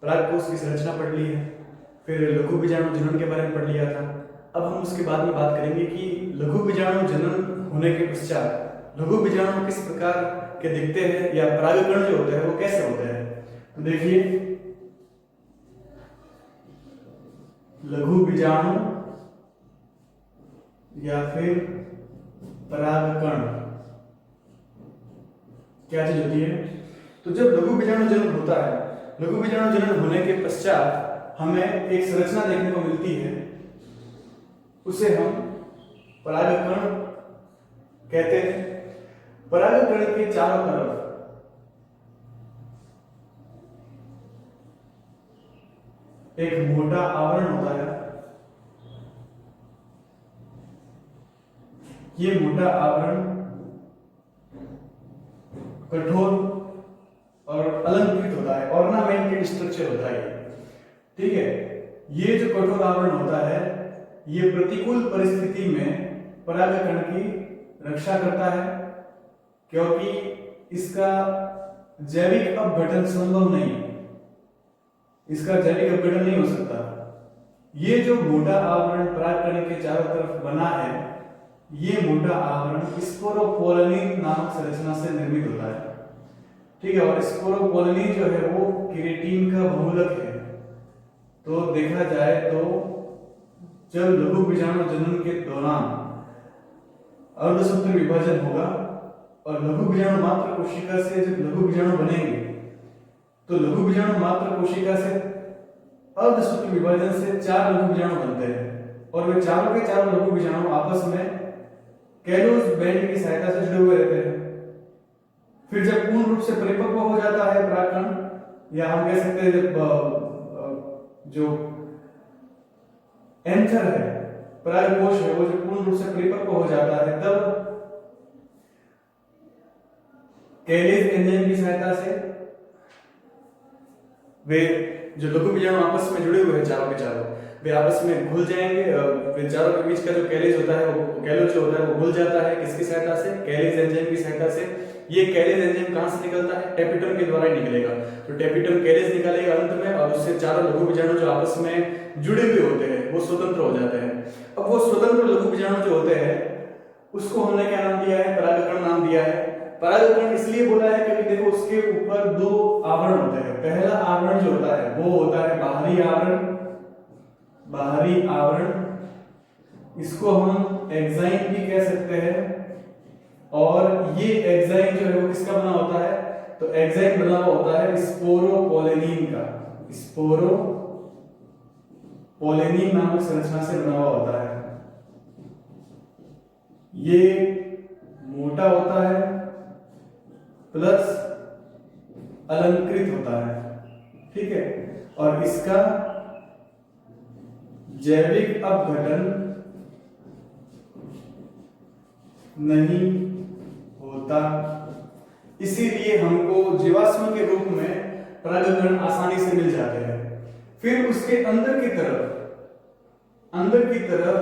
परागकोश की संरचना पढ़ ली है, फिर लघु बीजाणु जनन के बारे में पढ़ लिया था। अब हम उसके बाद में बात करेंगे कि लघु बीजाणु जनन होने के पश्चात लघु बीजाणु किस प्रकार के दिखते हैं या परागकण जो होते हैं वो कैसे होते हैं। तो देखिए, लघु बीजाणु या फिर परागकण क्या चीज होती है। तो जब लघु बीजाणु जनन होता है, लघु बीजाणु जनन होने के पश्चात हमें एक संरचना देखने को मिलती है, उसे हम परागकण कहते हैं। परागकण के चारों तरफ एक मोटा आवरण होता है। ये मोटा आवरण कठोर और अलंकृत होता है, ऑर्नामेंटेड स्ट्रक्चर होता है, ठीक है। ये जो कठोर आवरण होता है ये प्रतिकूल परिस्थिति में परागकण की रक्षा करता है, क्योंकि इसका जैविक अपघटन संभव नहीं, इसका जैविक अपघटन नहीं हो सकता। ये जो मोटा आवरण परागकण के चारों तरफ बना है, ये मोटा आवरण स्पोरोपोलिन नामक संरचना से निर्मित होता है, ठीक है। और स्पोरोपोलिन जो है वो केराटिन का बहुलक है। तो देखा जाए तो जब लघु बीजाणु जनन के दौरान अर्धसूत्र विभाजन होगा और लघु बीजाणु मात्र कोशिका से जब लघु बीजाणु बनेंगे, तो लघु बीजाणु मात्र कोशिका से अर्धसूत्र विभाजन से 4 लघु बीजाणु बनते हैं और वे चारों के चारों लघु बीजाणु आपस में कैलोस बेल्ट की सहायता से जुड़े हुए रहते हैं। फिर जब पूर्ण रूप से परिपक्व हो जाता है परागकण, या हम कह सकते हैं जब जो एंथर है, परागकोश है, वो जब पूर्ण रूप से परिपक्व हो जाता है, तब कैलेज एंजाइम की सहायता से वे जो लघु बीजाणु आपस में जुड़े हुए हैं चारों के चारों, वे आपस में घुल जाएंगे। वे चारों के बीच का जो कैलेज होता है, वो कैलोज जो होता है वो घुल जाता है। किसकी सहायता से? कैलेज एंजाइम की सहायता से। ये कैलेज एंजाइम कहां से निकलता है? टेपिटम के द्वारा ही निकलेगा। तो टेपिटम कैलेज निकालेगा अंत में, और उससे चारों लघु बीजाणु जो आपस में जुड़े हुए होते हैं वो स्वतंत्र हो जाते हैं। अब वो स्वतंत्र लघु बीजाणु जो होते हैं उसको हमने क्या नाम दिया है? परागकण नाम दिया है। परागकण इसलिए बोला है क्योंकि देखो उसके ऊपर 2 आवरण होते हैं। पहला आवरण जो होता है वो होता है बाहरी आवरण, बाहरी आवरण, इसको हम एंजाइम भी कह सकते हैं। और ये एंजाइम जो है वो किसका बना होता है? तो एंजाइम बना हुआ होता है स्पोरोपोलिन का। स्पोरोपोलिन नामक संरचना से बना हुआ होता है। ये मोटा होता है प्लस अलंकृत होता है, ठीक है। और इसका जैविक अपघटन नहीं होता, इसीलिए हमको जीवाश्म के रूप में परागकण आसानी से मिल जाते हैं। फिर उसके अंदर की तरफ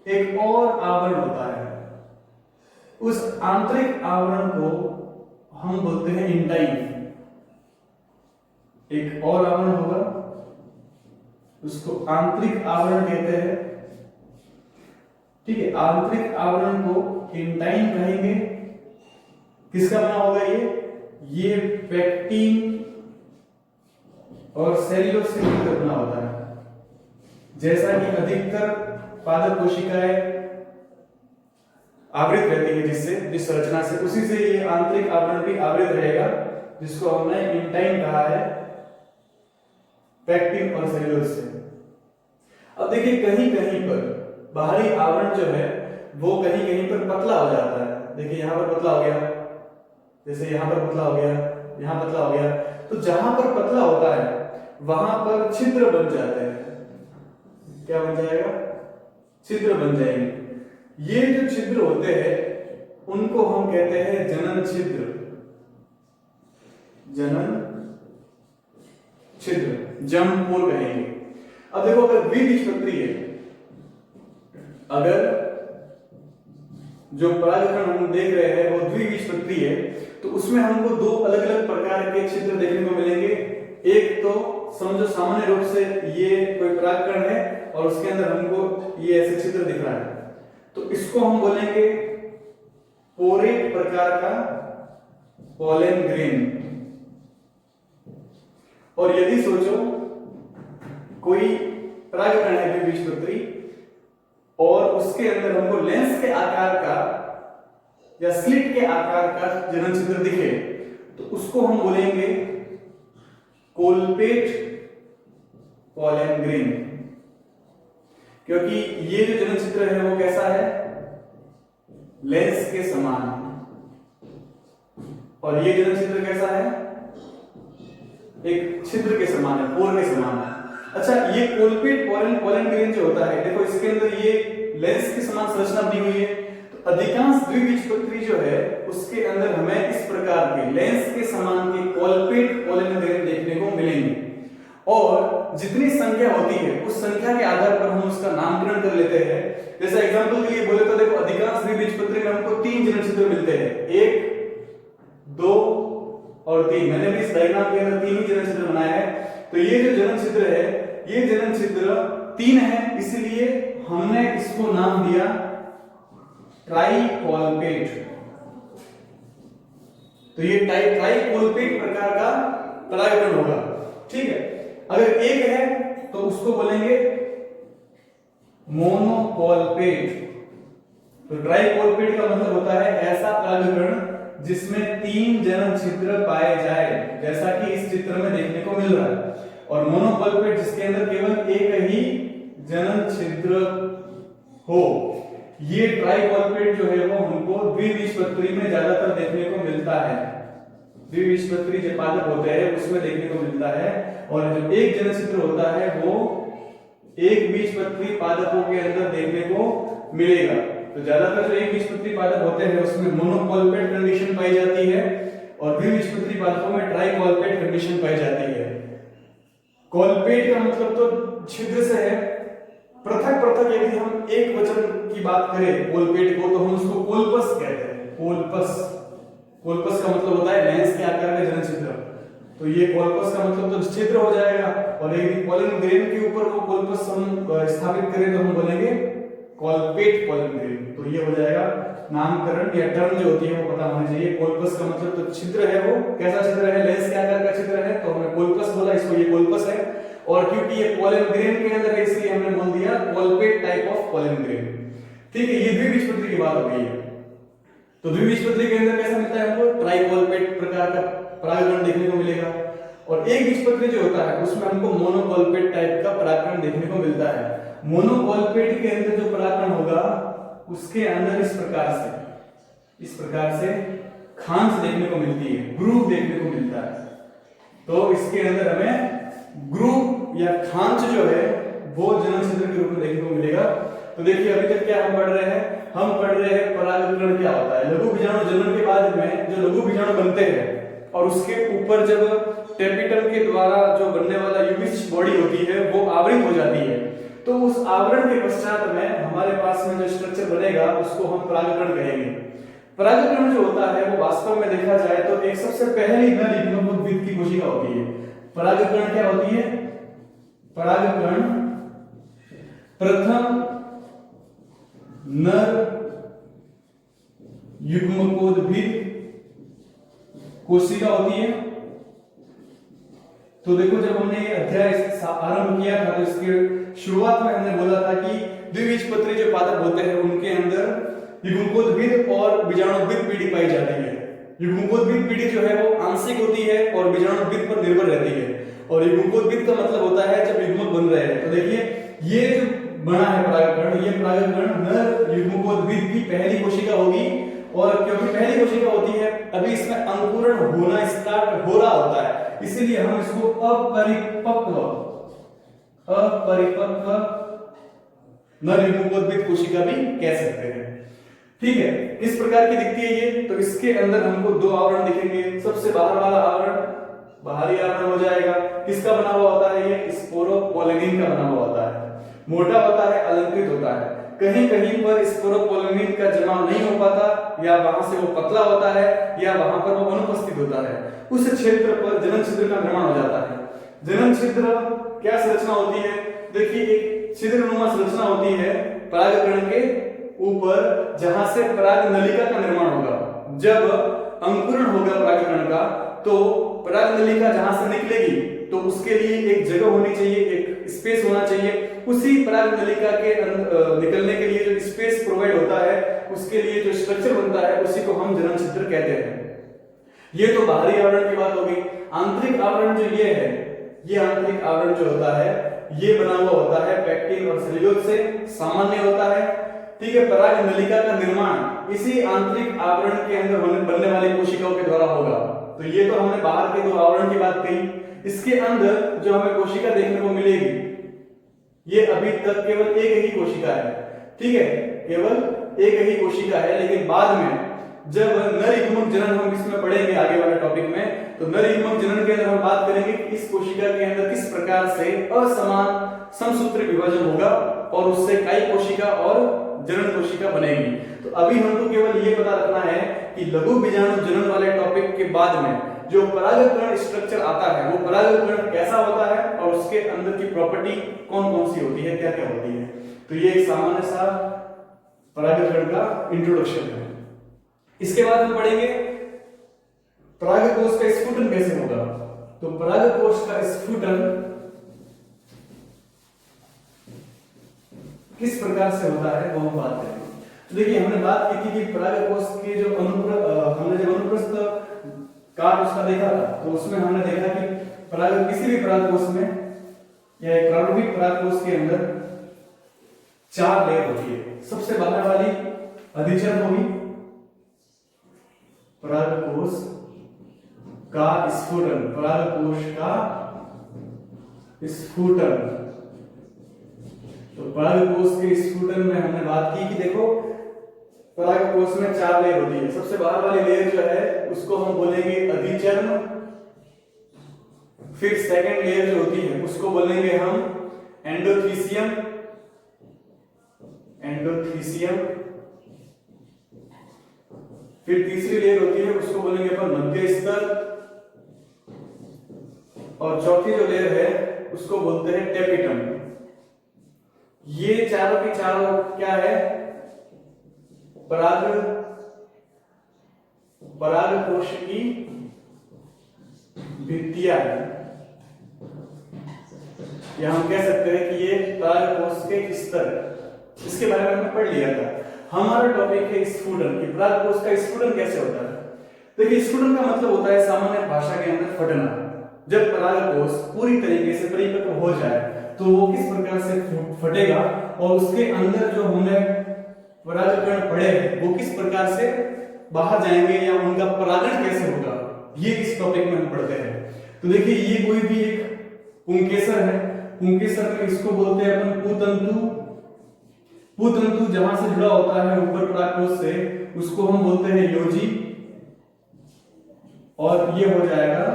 एक और आवरण होता है। उस आंतरिक आवरण को हम बोलते हैं इंटाइन। एक और आवरण होगा, उसको आंतरिक आवरण कहते हैं, ठीक है। आंतरिक आवरण को इंटाइन कहेंगे। किसका बना होगा ये पेक्टिन और सेल्यूलोज से मिलकर बना होता है। जैसा कि अधिकतर पादप कोशिकाएं आवृत रहती है जिस संरचना से, उसी से ये आंतरिक आवरण भी आवृत रहेगा, जिसको हमने इंटाइन कहा है, पेक्टिन और सेल्यूलोज से। अब देखिए कहीं कहीं पर बाहरी आवरण जो है वो कहीं कहीं पर पतला हो जाता है। देखिए यहां पर पतला हो गया, जैसे यहां पर पतला हो गया, यहां पतला हो गया। तो जहां पर पतला होता है वहां पर छिद्र बन जाते हैं। क्या बन जाएगा? छिद्र बन जाएंगे। ये जो छिद्र होते हैं उनको हम कहते हैं जनन छिद्र। जनन छिद्र, जर्म पोर कहेंगे। अब देखो अगर द्विबीजपत्री है, अगर जो परागकण हम देख रहे हैं वो द्विबीजपत्री है, तो उसमें हमको 2 अलग अलग प्रकार के छिद्र देखने को मिलेंगे। एक तो समझो सामान्य रूप से ये कोई परागकण है और उसके अंदर हमको ये ऐसे छिद्र दिख रहा है, तो इसको हम बोलेंगे पोरेट प्रकार का पोलन ग्रेन। और यदि सोचो कोई परागकण है द्विबीजपत्री और उसके अंदर हमको लेंस के आकार का या स्लिट के आकार का जनन छिद्र दिखे, तो उसको हम बोलेंगे कोलपेट पोलन ग्रेन। क्योंकि ये जो जनन छिद्र है वो कैसा है, लेंस के समान है, और ये जनन छिद्र कैसा है, एक छिद्र के समान है, पोर के समान है। अच्छा, ये कोलपेट पोलन ग्रेन जो होता है, देखो इसके अंदर ये लेंस के समान संरचना बनी हुई है, तो अधिकांश द्विबीजपत्री जो है उसके अंदर हमें इस प्रकार के लेंस के समान के कोलपेट पोलन ग्रेन देखने को मिलेंगे। और जितनी संख्या होती है उस संख्या के आधार पर हम उसका नामकरण कर लेते हैं। जैसे एग्जांपल के लिए बोले तो देखो अधिकांश द्विबीजपत्री में हमको 3 जनन छिद्र मिलते हैं, 1, 2 और 3। मैंने भी इस डायग्राम के अंदर 3 ही जनन छिद्र बनाए हैं। तो ये जो जनन छिद्र है, ये जनन छिद्र 3 है, इसलिए हमने इसको नाम दिया ट्राइकोलपेट। तो ये ट्राइकोलपेट प्रकार का परागकण होगा, ठीक है। अगर एक है तो उसको बोलेंगे मोनोकोलपेट। तो ट्राइकोलपेट का मतलब होता है ऐसा परागकण जिसमें 3 जनन छिद्र पाए जाए, जैसा कि इस चित्र में देखने को मिल रहा है। और मोनोकोलपेट जिसके अंदर केवल एक ही जनन छिद्र हो। ये ट्राइकोलपेट जो है वो हमको द्विबीजपत्री में ज्यादातर देखने को मिलता है। द्विबीजपत्री जो पादप होते हैं उसमें देखने को मिलता है, और जो एक जनन छिद्र होता है वो एक बीजपत्री पादपों के अंदर देखने को मिलेगा। तो ज्यादातर जो एक बीजपत्री पादप होते हैं उसमें मोनोकोलपेट कंडीशन पाई जाती है, और द्विबीजपत्री पादपों में ट्राइकोलपेट कंडीशन पाई जाती है। कोलपेट का मतलब तो छिद्र से है। पृथक पृथक यदि हम एक वचन की बात करें कोलपेट को, तो हम उसको कोलपस कहते हैं। कोलपस का मतलब होता है लेंस के आकार का जनन छिद्र। तो ये कोलपस का मतलब तो छिद्र हो जाएगा, और यदि पोलन ग्रेन के ऊपर वो कोलपस हम स्थापित करें तो हम बोलेंगे कोलपेट पोलन ग्रेन। तो ये हो जाएगा नामकरण या टर्म जो होती है वो पता होना चाहिए। कोलपस का मतलब तो छिद्र है, वो कैसा छिद्र है, लेंस के आकार का छिद्र है, तो हमने कोलपस बोला, इसको ये कोलपस है। और क्योंकि ये पोलन ग्रेन के अंदर है इसलिए हमने बोल दिया कोलपेट टाइप ऑफ पोलन ग्रेन, ठीक है। ये द्विबीजपत्री की बात हो गई है। तो द्विबीजपत्री के अंदर कैसा मिलता है हमको, ट्राइकोलपेट प्रकार का परागकण देखने को मिलेगा। और एक बीजपत्री जो होता है उसमें हमको मोनोकोलपेट टाइप का परागकण देखने को मिलता है। मोनोकोलपेट के अंदर जो परागकण होगा उसके अंदर इस प्रकार से खांच देखने को मिलती है, ग्रूव देखने को मिलता है। तो इसके अंदर हमें ग्रूव या खांच जो है वो जनन छिद्र के रूप में देखने को मिलेगा। तो देखिए अभी तक क्या हम पढ़ रहे हैं, हम पढ़ रहे हैं परागकण क्या होता है। लघु बीजाणु जन्म के बाद में जो लघु बीजाणु बनते हैं और उसके ऊपर जब टेपिटल के द्वारा जो बनने वाला यूविश बॉडी होती है वो आवृत हो जाती है, तो उस आवरण के पश्चात में हमारे पास में जो स्ट्रक्चर बनेगा उसको हम परागकण कहेंगे। परागकण जो होता है वो वास्तव में देखा जाए तो एक सबसे पहली नर युग्मोद्भिद की कोशिका होती है। परागकण क्या होती है, परागकण प्रथम नर युग्मकोद्भिद कोशिका होती है। तो देखो जब हमने ये अध्याय आरंभ किया था तो इसके शुरुआत में हमने बोला था कि द्विबीजपत्री जो पादप होते हैं उनके अंदर युग्मकोद्भिद और बीजाणुद्भिद पीढ़ी पाई जाती है। युग्मकोद्भिद पीढ़ी जो है वो आंशिक होती है और बीजाणुद्भिद पर निर्भर रहती है। और युग्मकोद्भिद का मतलब होता है जब युग्मक बन रहे हैं। तो देखिए ये जो बना है परागकण, ये परागकण नर युग्मकोद्भिद की पहली कोशिका होगी। और क्योंकि पहली कोशिका होती है अभी इसमें अंकुरण होना स्टार्ट हो रहा होता है, इसीलिए हम इसको अपरिपक्व नर युग्मकोद्भिद कोशिका भी कह सकते हैं, ठीक है। इस प्रकार की दिखती है ये। तो इसके अंदर हमको 2 आवरण दिखेंगे। सबसे बाहर वाला आवरण बाहरी आवरण हो जाएगा। किसका बना हुआ होता है ये, स्पोरोपोलेनिन का बना हुआ होता है। मोटा होता है, अलंकृत होता है। कहीं कहीं पर स्पोरोपोलेनिन का जमाव नहीं हो पाता, या वहां से वो पतला होता है, या वहां पर वो अनुपस्थित होता है। उस क्षेत्र पर जनन छिद्र का निर्माण हो जाता है। जनन छिद्र क्या संरचना होती है? देखिए एक छिद्रनुमा संरचना होती है परागकण के ऊपर, जहां से पराग नलिका का निर्माण होगा। जब अंकुरण होगा परागकण का, तो पराग नलिका जहां से निकलेगी तो उसके लिए एक जगह होनी चाहिए, एक स्पेस होना चाहिए। उसी पराग नलिका के निकलने के लिए जो स्पेस प्रोवाइड होता है, उसके लिए जो स्ट्रक्चर बनता है, उसी को हम जनन छिद्र कहते हैं। ये तो बाहरी आवरण की बात हो गई। आंतरिक आवरण जो ये है, ये आंतरिक आवरण जो होता है, ये बना हुआ होता है पैक्टिन और सेल्यूलोज से, सामान्य होता है। ठीक है, पराग नलिका का निर्माण इसी आंतरिक आवरण के अंदर बनने वाली कोशिकाओं के द्वारा होगा। तो ये तो हमने बाहर के दो आवरण की बात कही। इसके अंदर जो हमें कोशिका देखने को मिलेगी, ये अभी तक केवल एक ही कोशिका है। ठीक है, केवल एक ही कोशिका है, लेकिन बाद में जब नर युग्मक जनन हम इसमें पढ़ेंगे आगे वाले टॉपिक में, तो नर युग्मक जनन के अंदर हम बात करेंगे कि इस कोशिका के अंदर किस प्रकार से असमान समसूत्र विभाजन होगा और उससे काई कोशिका और जनन कोशिका बनेगी। तो अभी हमको केवल ये पता रखना है कि लघु बीजाणु जनन वाले टॉपिक के बाद में जो परागकण स्ट्रक्चर आता है, वो परागकण कैसा होता है और उसके अंदर की प्रॉपर्टी कौन कौन सी होती है, क्या क्या होती है। तो ये एक सामान्य सा परागकण का इंट्रोडक्शन है। इसके बाद हम पढ़ेंगे परागकोश का स्फुटन कैसे होगा। तो परागकोश का स्फुटन किस प्रकार से होता है वो हम बात करेंगे। तो देखिए, हमने बात की थी कि परागकोश के जो हमने जब अनुप्रस्थ काट उसका देखा था, तो उसमें हमने देखा कि किसी भी परागकोश में या एक प्रारंभिक परागकोश के अंदर 4 लेयर होती है। सबसे बाहर वाली अधिचरण होगी, परागकोश का स्फुटन, परागकोश का स्फुटन। तो परागकोश के स्फुटन में हमने बात की कि देखो, परागकोश में 4 लेयर होती है। सबसे बाहर वाली लेयर जो है उसको हम बोलेंगे अधिचर्म, फिर सेकंड लेयर जो होती है उसको बोलेंगे हम एंडोथीसियम, फिर तीसरी लेयर होती है उसको बोलेंगे अपन मध्य स्तर, और चौथी जो लेयर है उसको बोलते हैं टेपिटम। ये चारों की चारों क्या है? परागकोश की भित्तियां है, या हम कह सकते हैं कि ये परागकोश के स्तर। इसके बारे में हमने पढ़ लिया था। हमारा टॉपिक है स्फुटन, कि परागकोश का स्फुटन कैसे होता है। देखिए, स्फुटन का मतलब होता है सामान्य भाषा के अंदर फटना। जब परागकोश पूरी तरीके से परिपक्व हो जाए तो वो किस प्रकार से फटेगा और उसके अंदर जो हमने परागकण पड़े हैं वो किस प्रकार से बाहर जाएंगे या उनका परागण कैसे होगा, ये इस टॉपिक में हम पढ़ते हैं। तो देखिए, ये कोई भी एक पुंकेसर है। पुंकेसर में इसको बोलते हैं अपन पुतंतु। पुतंतु जहां से जुड़ा होता है ऊपर परागकोश से, उसको हम बोलते हैं योजी, और ये हो जाएगा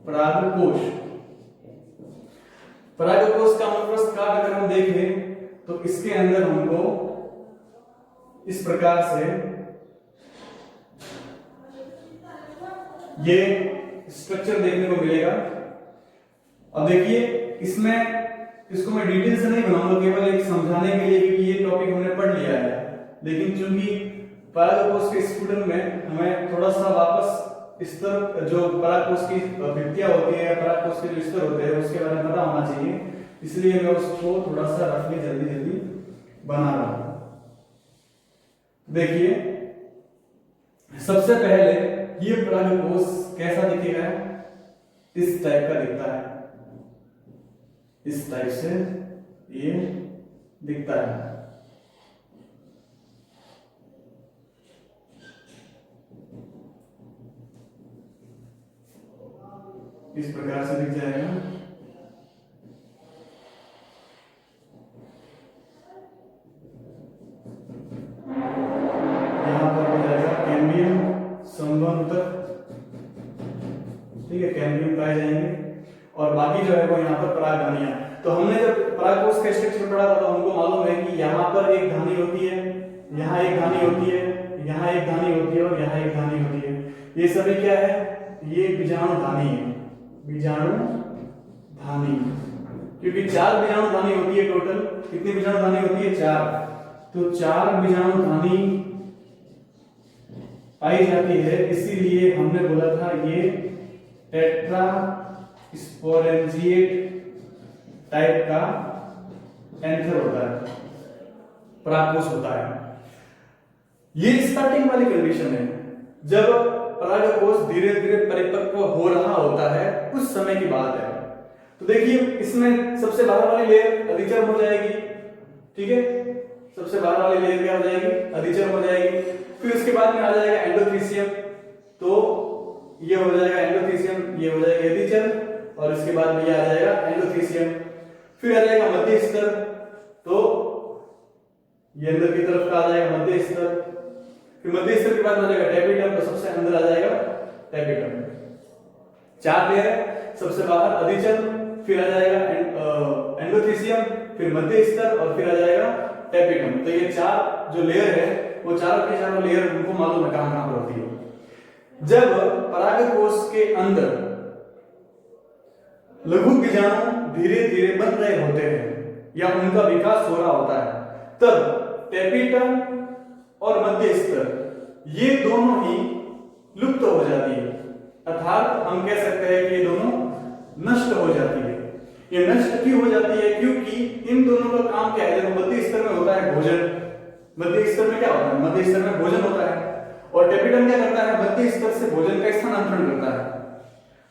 परागकोश। परागकोश का अनुप्रस्थ काट अगर हम देखें तो इसके अंदर हमको इस प्रकार से ये स्ट्रक्चर देखने को मिलेगा। अब देखिए, इसमें इसको मैं डिटेल से नहीं बनाऊंगा, केवल एक समझाने के लिए, क्योंकि ये टॉपिक हमने पढ़ लिया है। लेकिन चूंकि परागकोश के स्फुटन में हमें थोड़ा सा वापस स्तर, जो परागकोश की भित्तियां होती है या परागकोश के जो स्तर होते हैं उसके बारे में पता होना चाहिए, इसलिए मैं उसको थोड़ा सा रफली जल्दी बना रहा हूं। देखिए, सबसे पहले ये परागकोश कैसा दिखेगा? इस टाइप का दिखता है, इस टाइप से ये दिखता है। इस प्रकार से दिख जाएगा। यहां पर हो जाएगा कैम्बियम संबंध, ठीक है, कैम्बियम पाए जाएंगे, और बाकी जो है वो यहाँ पर परागधानियां। तो हमने जब परागकोश का स्ट्रक्चर पढ़ा था तो हमको मालूम है कि यहाँ पर एक धानी होती है, यहाँ एक धानी होती है, यहाँ एक धानी होती है और यहाँ एक धानी होती है। ये सभी क्या है? ये बीजाणु धानी है, बीजाणु धानी, क्योंकि 4 बीजाणु धानी होती है टोटल। कितनी बीजाणु धानी होती है? 4। तो 4 बीजाणु धानी पाई जाती है, इसीलिए हमने बोला था ये टेट्रा स्पोरेंजिएट टाइप का एंथर होता है, परागकोश होता है। ये स्टार्टिंग वाली कंडीशन है, जब परागकोश धीरे धीरे परिपक्व हो रहा होता है उस समय की बात है। तो देखिए इसमें सबसे बाहर वाली लेयर अधिचर्म हो जाएगी, ठीक है, सबसे बाहर वाली लेयर क्या हो जाएगी? अधिचर्म हो जाएगी। फिर उसके बाद में आ जाएगा एंडोथीसियम, तो ये हो जाएगा एंडोथीसियम, ये हो जाएगा अधिचर्म, और इसके बाद में ये आ जाएगा एंडोथीसियम। फिर आ जाएगा मध्य स्तर, तो ये अंदर की तरफ का आ जाएगा मध्य स्तर। फिर मध्य स्तर के बाद आ जाएगा टेपिटम, तो सबसे अंदर आ जाएगा टेपिटम। 4 लेयर है, सबसे बाहर अधिचर्म, फिर आ जाएगा एंडोथीसियम, फिर मध्य स्तर, और फिर आ जाएगा टेपिटम। तो ये 4 जो लेयर है वो चारों के चारों लेयर उनको मालूम है कहां कहां पर होती है। जब परागकोश के अंदर लघु बीजाणु धीरे धीरे बन रहे होते हैं या उनका विकास हो रहा होता है, तब टेपिटम और मध्य स्तर ये दोनों ही लुप्त हो जाती है, अर्थात हम कह सकते हैं कि ये दोनों नष्ट हो जाती है। ये नष्ट क्यों हो जाती है? क्योंकि इन दोनों का काम क्या है? देखो मध्य स्तर में होता है भोजन, मध्य स्तर में क्या होता है? मध्य स्तर में भोजन होता है, और टेपिटम क्या करता है? मध्य स्तर से भोजन का स्थानांतरण करता है।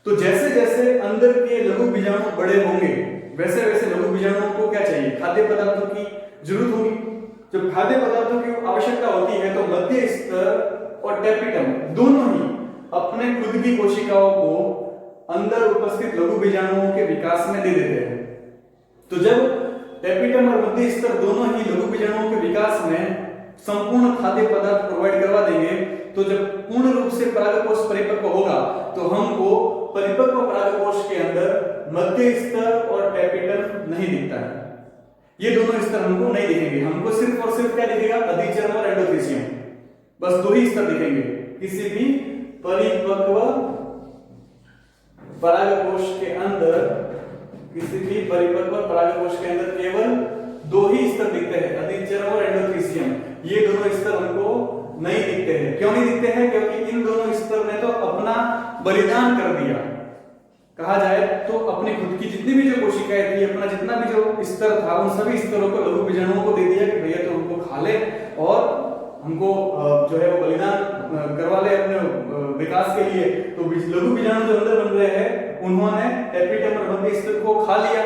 तो जैसे जैसे अंदर के लघु बीजाणु बड़े होंगे वैसे वैसे लघु बीजाणुओं को क्या चाहिए? खाद्य पदार्थों की जरूरत होगी। जब खाद्य पदार्थों की आवश्यकता होती है तो मध्य स्तर और टेपिटम दोनों ही अपने खुद की कोशिकाओं को अंदर उपस्थित लघु बीजाणुओं के विकास में दे देते हैं। तो जब टेपिटम और मध्य स्तर दोनों ही लघु बीजाणुओं के विकास में संपूर्ण खाद्य पदार्थ प्रोवाइड करवा देंगे, तो जब पूर्ण रूप से परागकोश परिपक्व होगा तो हमको परिपक्व परागकोश के अंदर मध्य स्तर और टेपिटम नहीं दिखता है। ये दोनों स्तर हमको नहीं दिखेंगे, हमको सिर्फ और सिर्फ क्या दिखेगा? अधिचर्म और एंडोथीसियम, बस 2 ही स्तर दिखेंगे। किसी भी परिपक्व परागकोश के अंदर, किसी भी परिपक्व परागकोश के अंदर केवल 2 ही स्तर दिखते हैं, अधिचर्म और एंडोथीसियम। ये दोनों स्तर हमको नहीं दिखते हैं। क्यों नहीं दिखते हैं? क्योंकि इन दोनों स्तर ने तो अपना बलिदान कर दिया, कहा जाए तो अपनी खुद की जितनी भी जो कोशिकाएं थी, अपना जितना भी जो स्तर था, उन सभी स्तरों को लघु बीजाणुओं को दे दिया कि भैया तो उनको खा ले और हमको जो है वो बलिदान करवा ले अपने विकास के लिए। तो लघु बीजाणु जो अंदर बन रहे हैं उन्होंने टेपिटम और मध्य स्तर को खा लिया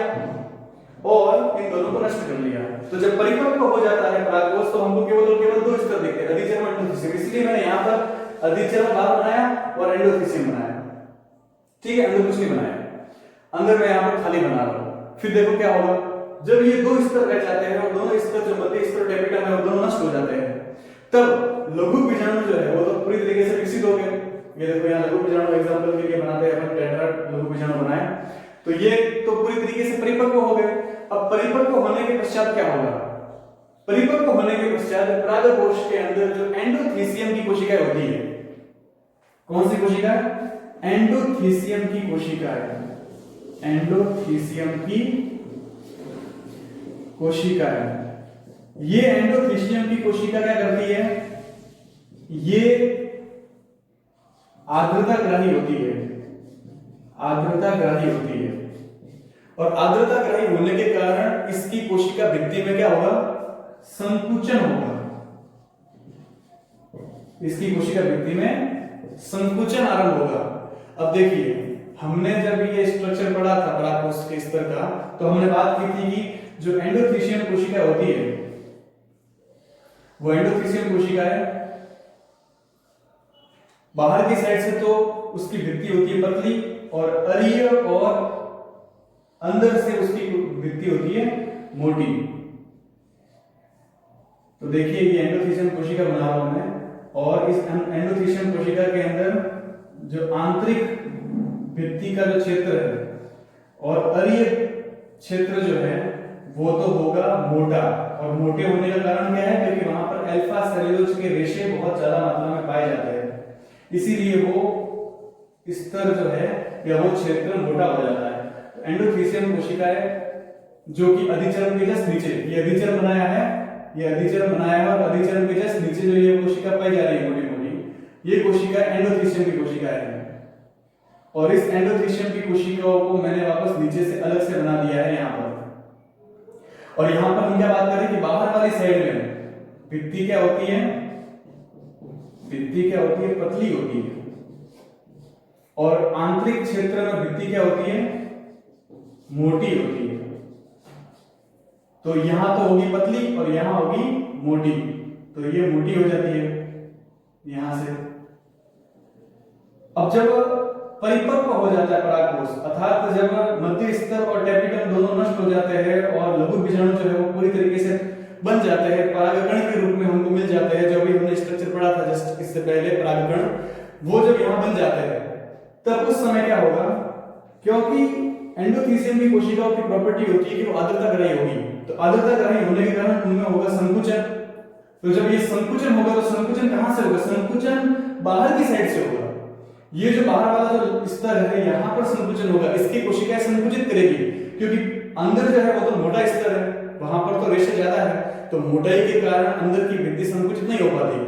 और इन दोनों को नष्ट कर लिया। तो जब परिपक्व हो जाता है परागकोश तो हमको केवल 2 स्तर दिखते हैं, अधिचर्म और एंडोथीसियम। इसलिए मैंने यहाँ पर अधिचर्म बाहर बनाया और एंडोथीसियम बनाया, ठीक है, अंदर कुछ नहीं बनाया। अंदर मैं यहाँ पर खाली बना रहा हूँ। फिर देखो क्या होगा, जब ये 2 स्तर रह जाते हैं और दोनों स्तर जो मध्य स्तर टेपिटम है वो दोनों नष्ट हो जाते हैं, तब लघु बीजाणु जो है वो तो पूरी तरीके से विकसित हो गए। ये देखो यहाँ लघु बीजाणु एग्जांपल के लिए बनाते हैं अपन, टेट्रा लघु बीजाणु बनाए, तो ये तो पूरी तरीके से परिपक्व हो गए। अब परिपक्व होने के पश्चात क्या होगा? परिपक्व होने के पश्चात परागकोश के अंदर जो एंडोथीसियम की कोशिकाएं होती है, कौन सी कोशिका? एंडोथीसियम की कोशिका है, एंडोथीसियम की कोशिका है। ये एंडोथीसियम की कोशिका क्या करती है? ये आर्द्रताग्राही होती है, आर्द्रताग्राही होती है, और आर्द्रताग्राही होने के कारण इसकी कोशिका भित्ति में क्या होगा? संकुचन होगा। इसकी कोशिका भित्ति में संकुचन आरंभ होगा। अब देखिए हमने जब ये स्ट्रक्चर पढ़ा था परागकोश के स्तर का, तो हमने बात की थी कि जो एंडोथीसियम कोशिका होती है वो एंडोथीसियम कोशिका है, बाहर की साइड से तो उसकी भित्ति होती है पतली और अरीय, और अंदर से उसकी भित्ति होती है मोटी। तो देखिए ये एंडोथीसियम कोशिका बना रहा हूं मैं, और इस एंडोथीसियम कोशिका के अंदर जो आंतरिक भित्ति का जो क्षेत्र है और अरीय क्षेत्र जो है वो तो होगा मोटा, और मोटे होने का कारण क्या है? क्योंकि वहां पर अल्फा सेल्यूलोज के रेशे बहुत ज्यादा मात्रा में पाए जाते हैं, इसीलिए वो स्तर जो है या वो क्षेत्र मोटा हो जाता है। एंडोथीसियम कोशिकाएं जो कि अधिचरण के जस्ट नीचे, ये अधिचरण बनाया है, ये अधिचरण बनाया है, और अधिचरण के जस्ट नीचे जो ये कोशिका पाई जा रही है मोटी मोटी, ये कोशिका एंडोथीसियम की कोशिकाएं हैं। और इस एंडोथीसियम की कोशिकाओं को मैंने वापस नीचे से अलग से बना दिया है यहाँ पर। और यहाँ पर हम क्या बात करें कि बाहर वाली साइड में भित्ति क्या होती है, भित्ति क्या होती है, पतली होती है, और आंतरिक क्षेत्र में भित्ति क्या होती है, मोटी होती है। तो यहां तो होगी पतली और यहां होगी मोटी, तो ये मोटी हो जाती है यहां से। अब जब परिपक्व हो जाता है परागकोश, अर्थात जब मध्य स्तर और टेपिकम दोनों नष्ट हो जाते हैं और लघु बीजाणु जो है वो पूरी तरीके से बन जाते हैं, परागकण के रूप में हमको मिल जाते हैं, जो भी हमने स्ट्रक्चर पढ़ा था जस्ट इससे पहले परागकण, वो जब यहाँ बन जाते हैं तब उस समय क्या होगा, क्योंकि एंडोथीसियम की कोशिकाओं की प्रॉपर्टी होती है कि वो आर्द्रता ग्राही होगी, तो आर्द्रता ग्राही होने के कारण उनमें होगा संकुचन। तो जब ये संकुचन होगा तो संकुचन कहां से होगा, संकुचन बाहर की साइड से होगा। ये जो बाहर वाला जो स्तर है यहाँ पर संकुचन होगा, इसकी कोशिकाएं संकुचित करेगी, क्योंकि अंदर जो है वो तो मोटा स्तर है, वहां पर तो रेशा ज्यादा है, तो मोटाई के कारण अंदर की भित्ति संकुचित नहीं हो पाती।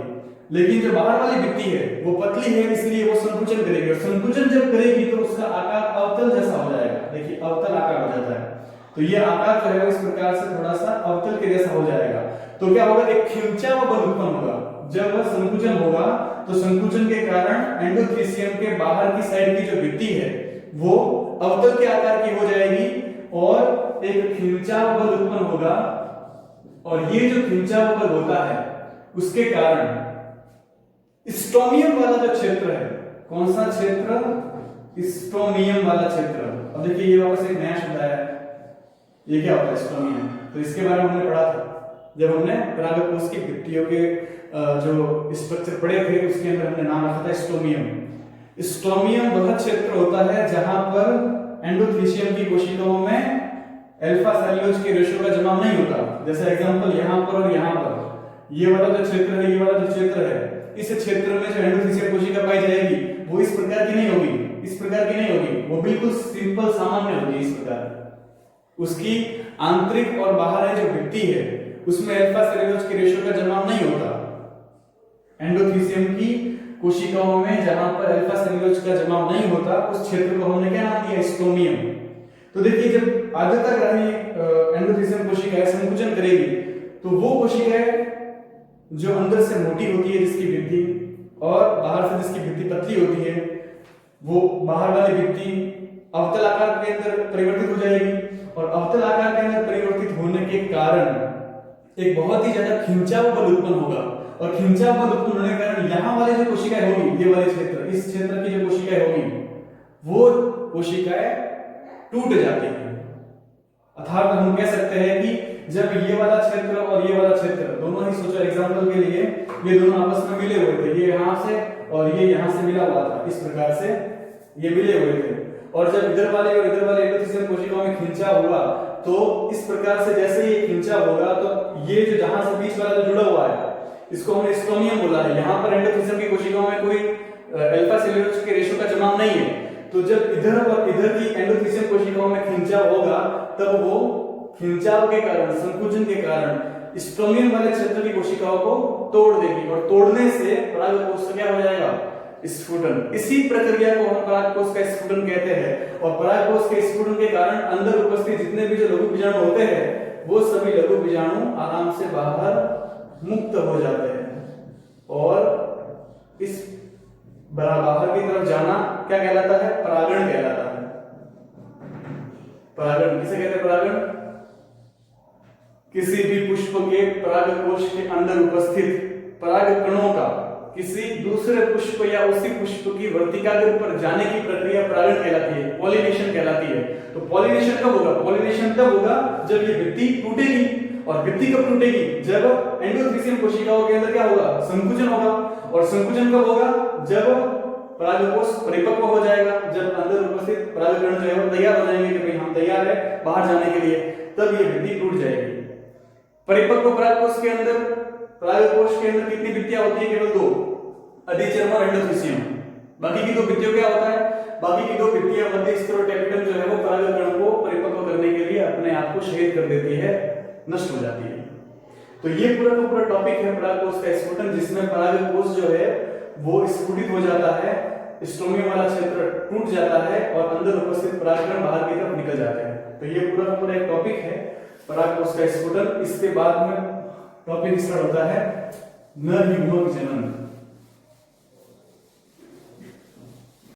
लेकिन जो बाहर वाली भित्ति है वो पतली है, इसलिए वो संकुचन करेगी, और संकुचन जब करेगी तो उसका आकार अवतल जैसा हो जाएगा। देखिए अवतल आकार हो जाता है, तो ये आकार जो है इस प्रकार से थोड़ा सा अवतल के जैसा हो जाएगा। तो क्या होगा, एक खिंचा हुआ बल उत्पन्न होगा। जब संकुचन होगा तो संकुचन के कारण एंडोथीसियम के बाहर की साइड की जो भित्ति है वो अवतल के आकार की हो जाएगी और एक खिंचा हुआ बल उत्पन्न होगा। और ये जो खिंचा हुआ बल होता है उसके कारण स्ट्रोमियम वाला जो क्षेत्र है, कौन सा क्षेत्र, स्ट्रोमियम वाला क्षेत्र। अब देखिए ये वापस एक नया शब्द आया है, ये क्या होता है स्ट्रोमियम, तो इसके बारे में हमने पढ़ा था जब हमने परागकोश की भित्तियों के जो स्ट्रक्चर पढ़े थे, उसके अंदर हमने नाम रखा था स्ट्रोमियम। स्ट्रोमियम वह क्षेत्र होता है जहां पर एंडोथीसियम की कोशिकाओं में अल्फा सेलुलोज के रेशो का जमाव नहीं होता। जैसे एग्जांपल यहाँ पर और यहाँ पर, ये वाला जो क्षेत्र है, ये वाला जो क्षेत्र है, इस क्षेत्र में जो एंडोथीसियम कोशिका पाई जाएगी वो इस प्रकार की नहीं होगी, इस प्रकार की नहीं होगी, वो बिल्कुल सिंपल सामान्य होगी इस प्रकार। उसकी आंतरिक और बाहर जो भित्ति है उसमें अल्फा सेलुलोज के रेशो का जमाव नहीं होता। एंडोथीसियम की कोशिकाओं में जहां पर अल्फा सेलुलोज का जमाव नहीं होता उस क्षेत्र को हमने क्या नाम दिया, स्ट्रोमियम। तो देखिए जब आर्द्रता ग्राही एंडोथीसियम कोशिकाएं संकुचन करेगी तो वो कोशिकाएं जो अंदर से मोटी होती है जिसकी भित्ति और बाहर से जिसकी भित्ति पतली होती है, वो बाहर वाली भित्ति अवतल आकार के अंदर परिवर्तित हो जाएगी, और अवतल आकार के अंदर परिवर्तित होने के कारण एक बहुत ही ज्यादा खिंचाव बल उत्पन्न होगा, और खिंचाव बल उत्पन्न होने के कारण यहाँ वाली जो कोशिकाएं होगी, ये वाले क्षेत्र, इस क्षेत्र की जो कोशिकाएं होगी वो कोशिकाएं टूट जाती है। अर्थात हम कह सकते हैं कि जब ये वाला क्षेत्र और ये वाला क्षेत्र दोनों ही, सोचो एग्जांपल के लिए, ये दोनों आपस में मिले हुए थे, ये यहाँ से और ये यहाँ से मिला हुआ था, इस प्रकार से ये मिले हुए थे, और जब इधर वाले और इधर वाले एंडोथीसियम कोशिकाओं में खिंचाव हुआ तो इस प्रकार से जैसे ये खिंचाव होगा तो ये जो जहां से बीच वाला जो जुड़ा हुआ है इसको हमने स्ट्रोमियम बोला है। यहाँ पर एंडोथीसियम की कोशिकाओं में कोई अल्फा सेलुलोज के रेशो का जमाव नहीं है, तो जब इधर और इधर की एंडोथीसियम कोशिकाओं में खिंचाव होगा तब वो खिंचाव के कारण, संकुचन के कारण स्ट्रोमियम वाले क्षेत्र की कोशिकाओं को तोड़ देगी, और तोड़ने से परागकोश से क्या हो जाएगा, स्फुटन। इसी प्रक्रिया को हम परागकोश का स्फुटन कहते हैं, और परागकोश के स्फुटन के कारण अंदर उपस्थित जितने भी जो लघु बीजाणु होते हैं वो सभी लघु बीजाणु आराम से बाहर मुक्त हो जाते हैं, और इस बाहर की तरफ जाना क्या कहलाता है, परागण कहलाता है। परागण किसे कहते हैं, परागण किसी भी पुष्प के परागकोश के अंदर उपस्थित परागकणों का किसी दूसरे पुष्प या उसी पुष्प की वर्तिकाग्र पर जाने की प्रक्रिया परागण कहलाती है, पॉलिनेशन कहलाती है। तो पॉलिनेशन कब होगा, पॉलिनेशन तब होगा जब ये भित्ति टूटेगी, और भित्ति कब टूटेगी, जब एंडोथीसियम कोशिकाओं के अंदर क्या होगा, संकुचन होगा, और संकुचन कब होगा, जब परागकोश परिपक्व हो जाएगा, जब अंदर उपस्थित परागकण जो है वो तैयार हो जाएंगे कि भाई हम तैयार है बाहर जाने के लिए, तब ये भित्ति टूट जाएगी। परिपक्व परागकोश के अंदर, परागकोश के अंदर कितनी भित्तियां होती है, केवल 2, अधिचर्म और एंडोथीसियम। बाकी की 2 भित्तियों क्या होता है, बाकी की 2 भित्तियां मध्य स्तर और टेपिटम जो है वो परागकण को को शहीद कर देती है, नष्ट हो जाती है। तो ये पूरा का पूरा टॉपिक है परागकोश का स्फुटन, जिसमें परागकोश जो है वो स्फुटित हो जाता है, स्ट्रोमियम वाला क्षेत्र टूट जाता है और अंदर उपस्थित परागकण बाहर की तरफ निकल जाते हैं। तो ये पूरा का पूरा एक टॉपिक है परागकोश का स्फुटन। इसके बाद में टॉपिक स्टार्ट होता है नर युग्मक जनन।